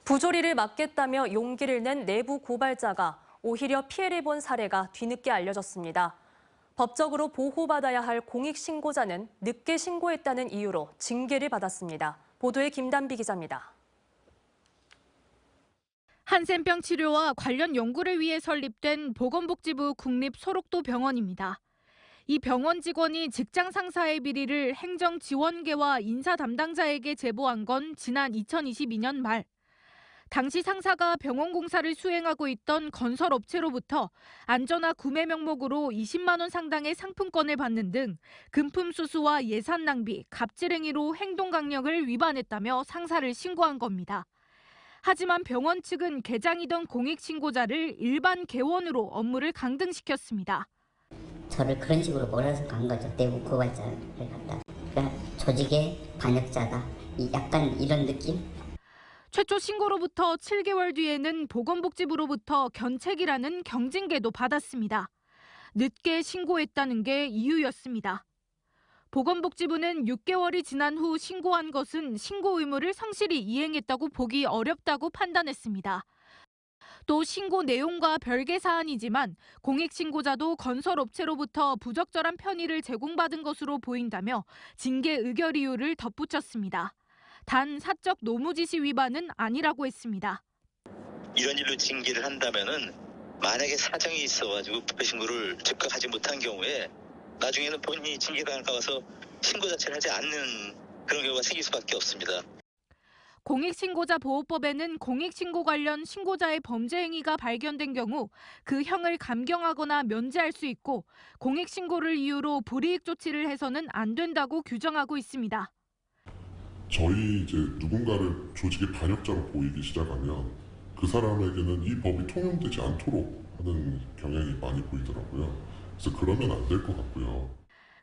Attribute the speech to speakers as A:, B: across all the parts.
A: 부조리를 막겠다며 용기를 낸 내부 고발자가 오히려 피해를 본 사례가 뒤늦게 알려졌습니다. 법적으로 보호받아야 할 공익신고자는 늦게 신고했다는 이유로 징계를 받았습니다. 보도에 김단비 기자입니다.
B: 한센병 치료와 관련 연구를 위해 설립된 보건복지부 국립소록도 병원입니다. 이 병원 직원이 직장 상사의 비리를 행정지원계와 인사 담당자에게 제보한 건 지난 2022년 말. 당시 상사가 병원 공사를 수행하고 있던 건설업체로부터 안전화 구매 명목으로 20만 원 상당의 상품권을 받는 등 금품 수수와 예산 낭비, 갑질 행위로 행동 강령을 위반했다며 상사를 신고한 겁니다. 하지만 병원 측은 개장이던 공익신고자를 일반 개원으로 업무를 강등시켰습니다.
C: 저를 그런 식으로 몰아서 간 거죠. 내부 고발자를 갖다. 그러니까 조직의 반역자다. 약간 이런 느낌?
B: 최초 신고로부터 7개월 뒤에는 보건복지부로부터 견책이라는 경징계도 받았습니다. 늦게 신고했다는 게 이유였습니다. 보건복지부는 6개월이 지난 후 신고한 것은 신고 의무를 성실히 이행했다고 보기 어렵다고 판단했습니다. 또 신고 내용과 별개 사안이지만 공익신고자도 건설업체로부터 부적절한 편의를 제공받은 것으로 보인다며 징계 의결 이유를 덧붙였습니다. 단 사적 노무지시 위반은 아니라고 했습니다.
D: 이런 일로 징계를 한다면은 만약에 사정이 있어가지고 불법신고를 즉각 하지 못한 경우에 나중에는 본인이 징계당할까 봐서 신고 자체를 하지 않는 그런 경우가 생길 수밖에 없습니다.
B: 공익신고자 보호법에는 공익신고 관련 신고자의 범죄 행위가 발견된 경우 그 형을 감경하거나 면제할 수 있고 공익신고를 이유로 불이익 조치를 해서는 안 된다고 규정하고 있습니다.
E: 저희 이제 누군가를 조직의 반역자로 보이기 시작하면 그 사람에게는 이 법이 통용되지 않도록 하는 경향이 많이 보이더라고요. 그래서 그러면 안 될 것 같고요.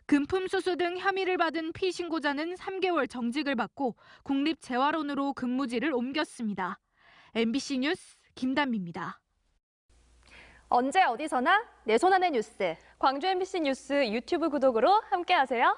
B: 금품 수수 등 혐의를 받은 피신고자는 3개월 정직을 받고 국립재활원으로 근무지를 옮겼습니다. MBC 뉴스 김단비입니다.
F: 언제 어디서나 내 손 안의 뉴스. 광주 MBC 뉴스 유튜브 구독으로 함께하세요.